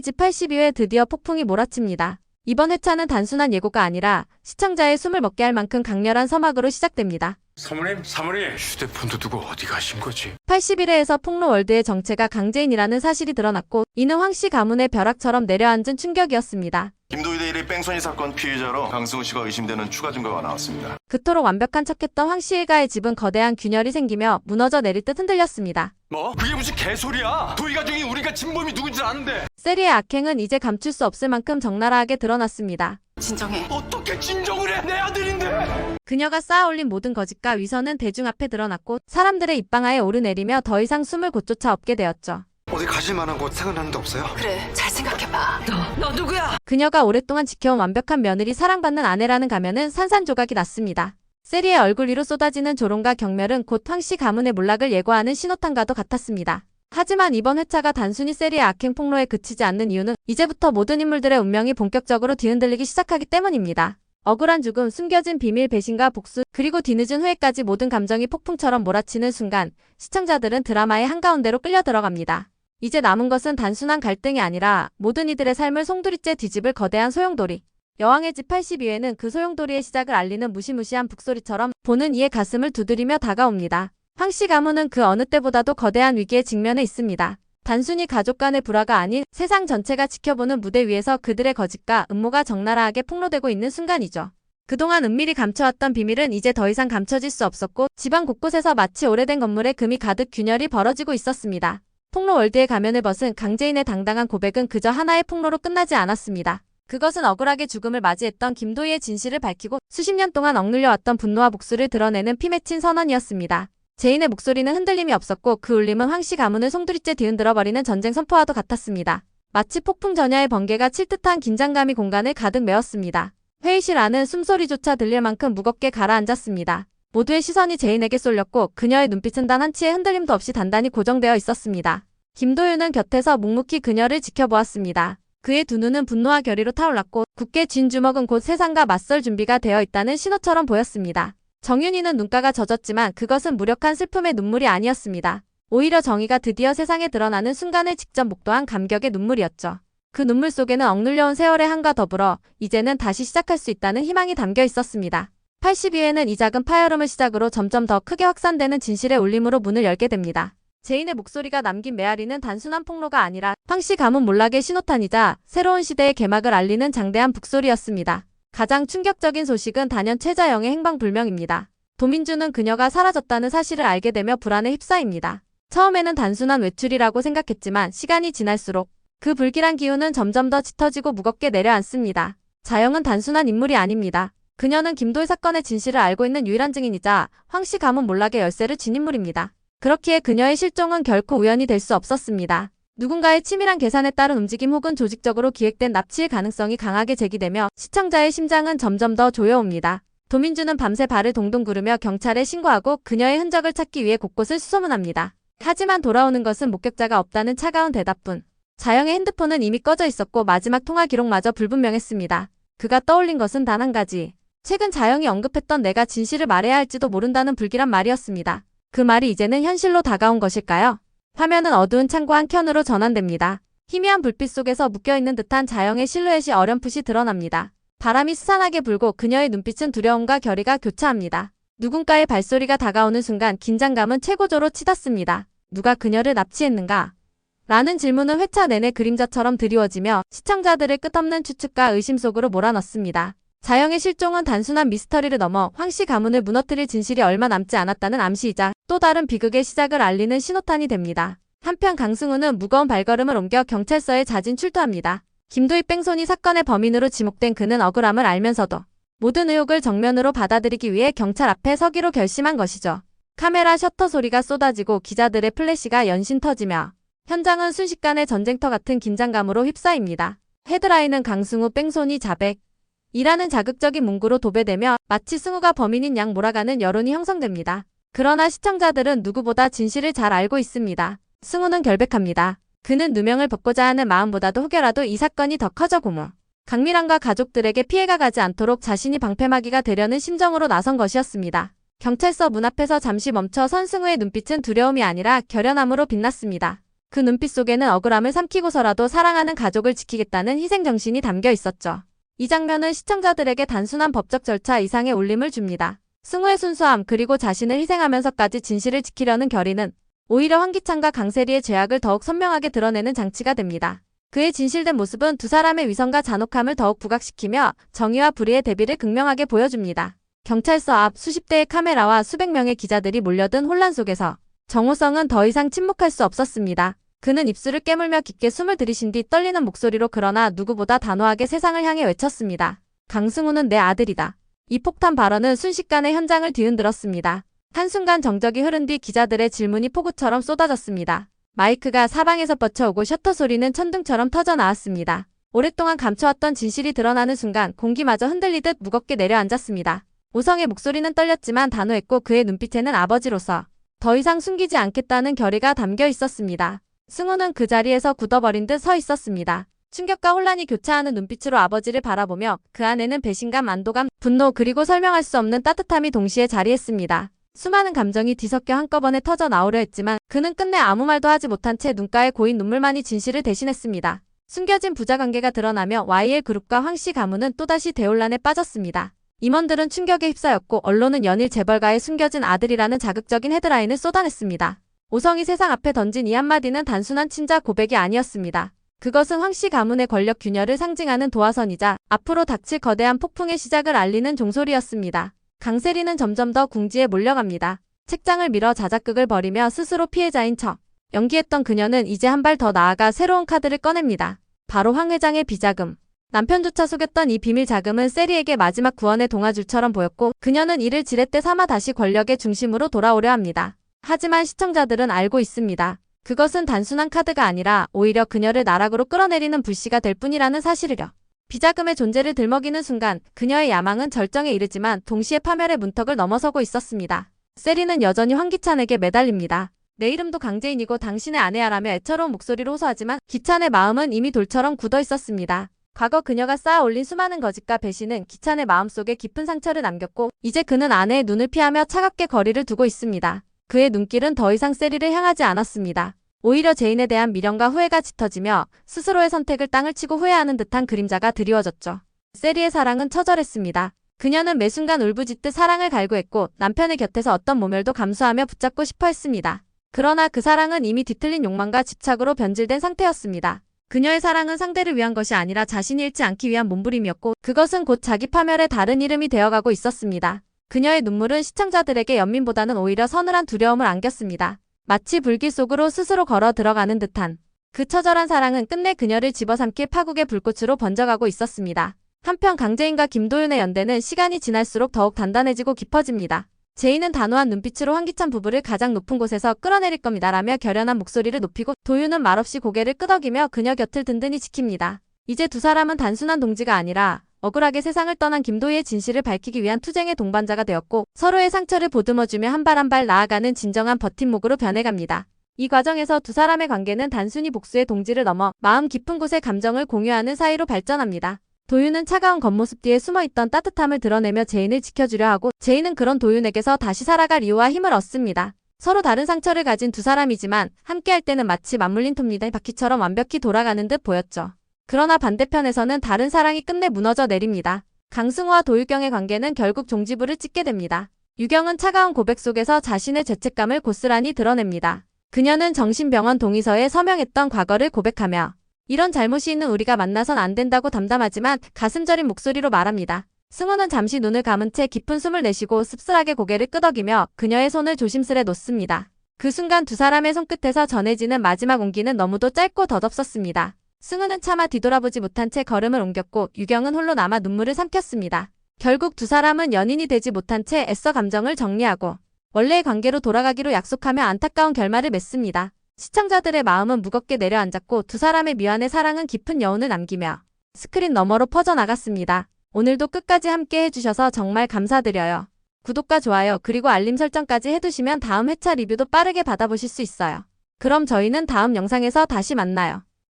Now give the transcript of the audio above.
집 82회 드디어 폭풍이 몰아칩니다. 이번 회차는 단순한 예고가 아니라 시청자의 숨을 먹게 할 만큼 강렬한 서막으로 시작됩니다. 사모님, 휴대폰도 두고 어디 가신 거지? 81회에서 폭로월드의 정체가 강재인이라는 사실이 드러났고 이는 황씨 가문의 벼락처럼 내려앉은 충격이었습니다. 김도희 대일의 뺑소니 사건 피의자로 강승우 씨가 의심되는 추가 증거가 나왔습니다. 그토록 완벽한 척했던 황씨 일가의 집은 거대한 균열이 생기며 무너져 내릴 듯 흔들렸습니다. 뭐? 그게 무슨 개소리야? 도희 가족이 우리가 진범이 누군지 아는데. 세리의 악행은 이제 감출 수 없을 만큼 적나라하게 드러났습니다. 진정해. 어떻게 진정을 해? 내 아들인데. 그녀가 쌓아올린 모든 거짓과 위선은 대중 앞에 드러났고 사람들의 입방아에 오르내리며 더 이상 숨을 곳조차 없게 되었죠. 어디 가실 만한 곳 생각나는 데 없어요? 그래, 잘 생각해봐. 너 누구야? 그녀가 오랫동안 지켜온 완벽한 며느리 사랑받는 아내라는 가면은 산산조각이 났습니다. 세리의 얼굴 위로 쏟아지는 조롱과 경멸은 곧 황씨 가문의 몰락을 예고하는 신호탄과도 같았습니다. 하지만 이번 회차가 단순히 세리의 악행 폭로에 그치지 않는 이유는 이제부터 모든 인물들의 운명이 본격적으로 뒤흔들리기 시작하기 때문입니다. 억울한 죽음, 숨겨진 비밀, 배신과 복수, 그리고 뒤늦은 후회까지 모든 감정이 폭풍처럼 몰아치는 순간 시청자들은 드라마의 한가운데로 끌려 들어갑니다. 이제 남은 것은 단순한 갈등이 아니라 모든 이들의 삶을 송두리째 뒤집을 거대한 소용돌이. 여왕의 집 82회는 그 소용돌이의 시작을 알리는 무시무시한 북소리처럼 보는 이의 가슴을 두드리며 다가옵니다. 황씨 가문은 그 어느 때보다도 거대한 위기에 직면해 있습니다. 단순히 가족 간의 불화가 아닌 세상 전체가 지켜보는 무대 위에서 그들의 거짓과 음모가 적나라하게 폭로되고 있는 순간이죠. 그동안 은밀히 감춰왔던 비밀은 이제 더 이상 감춰질 수 없었고 지방 곳곳에서 마치 오래된 건물에 금이 가득 균열이 벌어지고 있었습니다. 폭로월드의 가면을 벗은 강재인의 당당한 고백은 그저 하나의 폭로로 끝나지 않았습니다. 그것은 억울하게 죽음을 맞이했던 김도희의 진실을 밝히고 수십 년 동안 억눌려왔던 분노와 복수를 드러내는 피 맺힌 선언이었습니다. 재인의 목소리는 흔들림이 없었고 그 울림은 황씨 가문을 송두리째 뒤흔들어버리는 전쟁 선포와도 같았습니다. 마치 폭풍 전야의 번개가 칠 듯한 긴장감이 공간을 가득 메웠습니다. 회의실 안은 숨소리조차 들릴 만큼 무겁게 가라앉았습니다. 모두의 시선이 재인에게 쏠렸고 그녀의 눈빛은 단 한치의 흔들림도 없이 단단히 고정되어 있었습니다. 김도윤은 곁에서 묵묵히 그녀를 지켜보았습니다. 그의 두 눈은 분노와 결의로 타올랐고 굳게 쥔 주먹은 곧 세상과 맞설 준비가 되어 있다는 신호처럼 보였습니다. 정윤이는 눈가가 젖었지만 그것은 무력한 슬픔의 눈물이 아니었습니다. 오히려 정의가 드디어 세상에 드러나는 순간을 직접 목도한 감격의 눈물이었죠. 그 눈물 속에는 억눌려온 세월의 한과 더불어 이제는 다시 시작할 수 있다는 희망이 담겨 있었습니다. 82회는 이 작은 파열음을 시작으로 점점 더 크게 확산되는 진실의 울림으로 문을 열게 됩니다. 재인의 목소리가 남긴 메아리는 단순한 폭로가 아니라 황씨 가문 몰락의 신호탄이자 새로운 시대의 개막을 알리는 장대한 북소리였습니다. 가장 충격적인 소식은 단연 최자영의 행방불명입니다. 도민주는 그녀가 사라졌다는 사실을 알게 되며 불안에 휩싸입니다. 처음에는 단순한 외출이라고 생각했지만 시간이 지날수록 그 불길한 기운은 점점 더 짙어지고 무겁게 내려앉습니다. 자영은 단순한 인물이 아닙니다. 그녀는 김도희 사건의 진실을 알고 있는 유일한 증인이자 황씨 가문 몰락의 열쇠를 쥔 인물입니다. 그렇기에 그녀의 실종은 결코 우연이 될 수 없었습니다. 누군가의 치밀한 계산에 따른 움직임 혹은 조직적으로 기획된 납치의 가능성이 강하게 제기되며 시청자의 심장은 점점 더 조여옵니다. 도민주는 밤새 발을 동동 구르며 경찰에 신고하고 그녀의 흔적을 찾기 위해 곳곳을 수소문합니다. 하지만 돌아오는 것은 목격자가 없다는 차가운 대답뿐. 자영의 핸드폰은 이미 꺼져 있었고 마지막 통화 기록마저 불분명했습니다. 그가 떠올린 것은 단 한 가지. 최근 자영이 언급했던 내가 진실을 말해야 할지도 모른다는 불길한 말이었습니다. 그 말이 이제는 현실로 다가온 것일까요? 화면은 어두운 창고 한켠으로 전환됩니다. 희미한 불빛 속에서 묶여있는 듯한 자영의 실루엣이 어렴풋이 드러납니다. 바람이 스산하게 불고 그녀의 눈빛은 두려움과 결의가 교차합니다. 누군가의 발소리가 다가오는 순간 긴장감은 최고조로 치닫습니다. 누가 그녀를 납치했는가? 라는 질문은 회차 내내 그림자처럼 드리워지며 시청자들을 끝없는 추측과 의심 속으로 몰아넣습니다. 자영의 실종은 단순한 미스터리를 넘어 황씨 가문을 무너뜨릴 진실이 얼마 남지 않았다는 암시이자 또 다른 비극의 시작을 알리는 신호탄이 됩니다. 한편 강승우는 무거운 발걸음을 옮겨 경찰서에 자진 출두합니다. 김도희 뺑소니 사건의 범인으로 지목된 그는 억울함을 알면서도 모든 의혹을 정면으로 받아들이기 위해 경찰 앞에 서기로 결심한 것이죠. 카메라 셔터 소리가 쏟아지고 기자들의 플래시가 연신 터지며 현장은 순식간에 전쟁터 같은 긴장감으로 휩싸입니다. 헤드라인은 강승우 뺑소니 자백 이라는 자극적인 문구로 도배되며 마치 승우가 범인인 양 몰아가는 여론이 형성됩니다. 그러나 시청자들은 누구보다 진실을 잘 알고 있습니다. 승우는 결백합니다. 그는 누명을 벗고자 하는 마음보다도 혹여라도 이 사건이 더 커져 고무 강미란과 가족들에게 피해가 가지 않도록 자신이 방패막이가 되려는 심정으로 나선 것이었습니다. 경찰서 문 앞에서 잠시 멈춰 선 승우의 눈빛은 두려움이 아니라 결연함으로 빛났습니다. 그 눈빛 속에는 억울함을 삼키고서라도 사랑하는 가족을 지키겠다는 희생정신이 담겨 있었죠. 이 장면은 시청자들에게 단순한 법적 절차 이상의 울림을 줍니다. 승우의 순수함 그리고 자신을 희생하면서까지 진실을 지키려는 결의는 오히려 황기찬과 강세리의 죄악을 더욱 선명하게 드러내는 장치가 됩니다. 그의 진실된 모습은 두 사람의 위선과 잔혹함을 더욱 부각시키며 정의와 불의의 대비를 극명하게 보여줍니다. 경찰서 앞 수십 대의 카메라와 수백 명의 기자들이 몰려든 혼란 속에서 정호성은 더 이상 침묵할 수 없었습니다. 그는 입술을 깨물며 깊게 숨을 들이신 뒤 떨리는 목소리로 그러나 누구보다 단호하게 세상을 향해 외쳤습니다. 강승우는 내 아들이다. 이 폭탄 발언은 순식간에 현장을 뒤흔들었습니다. 한순간 정적이 흐른 뒤 기자들의 질문이 폭우처럼 쏟아졌습니다. 마이크가 사방에서 뻗쳐오고 셔터 소리는 천둥처럼 터져 나왔습니다. 오랫동안 감춰왔던 진실이 드러나는 순간 공기마저 흔들리듯 무겁게 내려앉았습니다. 오성의 목소리는 떨렸지만 단호했고 그의 눈빛에는 아버지로서 더 이상 숨기지 않겠다는 결의가 담겨 있었습니다. 승우는 그 자리에서 굳어버린 듯 서 있었습니다. 충격과 혼란이 교차하는 눈빛으로 아버지를 바라보며 그 안에는 배신감, 안도감, 분노 그리고 설명할 수 없는 따뜻함이 동시에 자리했습니다. 수많은 감정이 뒤섞여 한꺼번에 터져 나오려 했지만 그는 끝내 아무 말도 하지 못한 채 눈가에 고인 눈물만이 진실을 대신했습니다. 숨겨진 부자관계가 드러나며 YL그룹과 황씨 가문은 또다시 대혼란에 빠졌습니다. 임원들은 충격에 휩싸였고 언론은 연일 재벌가의 숨겨진 아들이라는 자극적인 헤드라인을 쏟아냈습니다. 오성이 세상 앞에 던진 이 한마디는 단순한 친자 고백이 아니었습니다. 그것은 황씨 가문의 권력 균열을 상징하는 도화선이자 앞으로 닥칠 거대한 폭풍의 시작을 알리는 종소리였습니다. 강세리는 점점 더 궁지에 몰려갑니다. 책장을 밀어 자작극을 벌이며 스스로 피해자인 척 연기했던 그녀는 이제 한 발 더 나아가 새로운 카드를 꺼냅니다. 바로 황 회장의 비자금. 남편조차 속였던 이 비밀 자금은 세리에게 마지막 구원의 동아줄처럼 보였고 그녀는 이를 지렛대 삼아 다시 권력의 중심으로 돌아오려 합니다. 하지만 시청자들은 알고 있습니다. 그것은 단순한 카드가 아니라 오히려 그녀를 나락으로 끌어내리는 불씨가 될 뿐이라는 사실을요. 비자금의 존재를 들먹이는 순간 그녀의 야망은 절정에 이르지만 동시에 파멸의 문턱을 넘어서고 있었습니다. 세리는 여전히 황기찬에게 매달립니다. 내 이름도 강재인이고 당신의 아내야라며 애처로운 목소리로 호소하지만 기찬의 마음은 이미 돌처럼 굳어 있었습니다. 과거 그녀가 쌓아 올린 수많은 거짓과 배신은 기찬의 마음속에 깊은 상처를 남겼고 이제 그는 아내의 눈을 피하며 차갑게 거리를 두고 있습니다. 그의 눈길은 더 이상 세리를 향하지 않았습니다. 오히려 제인에 대한 미련과 후회가 짙어지며 스스로의 선택을 땅을 치고 후회하는 듯한 그림자가 드리워졌죠. 세리의 사랑은 처절했습니다. 그녀는 매 순간 울부짖듯 사랑을 갈구했고 남편의 곁에서 어떤 모멸도 감수하며 붙잡고 싶어 했습니다. 그러나 그 사랑은 이미 뒤틀린 욕망과 집착으로 변질된 상태였습니다. 그녀의 사랑은 상대를 위한 것이 아니라 자신이 잃지 않기 위한 몸부림이었고 그것은 곧 자기 파멸의 다른 이름이 되어가고 있었습니다. 그녀의 눈물은 시청자들에게 연민보다는 오히려 서늘한 두려움을 안겼습니다. 마치 불길 속으로 스스로 걸어 들어가는 듯한 그 처절한 사랑은 끝내 그녀를 집어삼킬 파국의 불꽃으로 번져가고 있었습니다. 한편 강재인과 김도윤의 연대는 시간이 지날수록 더욱 단단해지고 깊어집니다. 제인은 단호한 눈빛으로 황기찬 부부를 가장 높은 곳에서 끌어내릴 겁니다라며 결연한 목소리를 높이고 도윤은 말없이 고개를 끄덕이며 그녀 곁을 든든히 지킵니다. 이제 두 사람은 단순한 동지가 아니라 억울하게 세상을 떠난 김도희의 진실을 밝히기 위한 투쟁의 동반자가 되었고 서로의 상처를 보듬어주며 한 발 한 발 나아가는 진정한 버팀목으로 변해갑니다. 이 과정에서 두 사람의 관계는 단순히 복수의 동지를 넘어 마음 깊은 곳의 감정을 공유하는 사이로 발전합니다. 도윤은 차가운 겉모습 뒤에 숨어있던 따뜻함을 드러내며 제인을 지켜주려 하고 제인은 그런 도윤에게서 다시 살아갈 이유와 힘을 얻습니다. 서로 다른 상처를 가진 두 사람이지만 함께할 때는 마치 맞물린 톱니바퀴 바퀴처럼 완벽히 돌아가는 듯 보였죠. 그러나 반대편에서는 다른 사랑이 끝내 무너져 내립니다. 강승우와 도유경의 관계는 결국 종지부를 찍게 됩니다. 유경은 차가운 고백 속에서 자신의 죄책감을 고스란히 드러냅니다. 그녀는 정신병원 동의서에 서명했던 과거를 고백하며 이런 잘못이 있는 우리가 만나선 안 된다고 담담하지만 가슴 저린 목소리로 말합니다. 승우는 잠시 눈을 감은 채 깊은 숨을 내쉬고 씁쓸하게 고개를 끄덕이며 그녀의 손을 조심스레 놓습니다. 그 순간 두 사람의 손끝에서 전해지는 마지막 온기는 너무도 짧고 덧없었습니다. 승우는 차마 뒤돌아보지 못한 채 걸음을 옮겼고 유경은 홀로 남아 눈물을 삼켰습니다. 결국 두 사람은 연인이 되지 못한 채 애써 감정을 정리하고 원래의 관계로 돌아가기로 약속하며 안타까운 결말을 맺습니다. 시청자들의 마음은 무겁게 내려앉았고 두 사람의 미완의 사랑은 깊은 여운을 남기며 스크린 너머로 퍼져나갔습니다. 오늘도 끝까지 함께 해주셔서 정말 감사드려요. 구독과 좋아요 그리고 알림 설정까지 해두시면 다음 회차 리뷰도 빠르게 받아보실 수 있어요. 그럼 저희는 다음 영상에서 다시 만나요.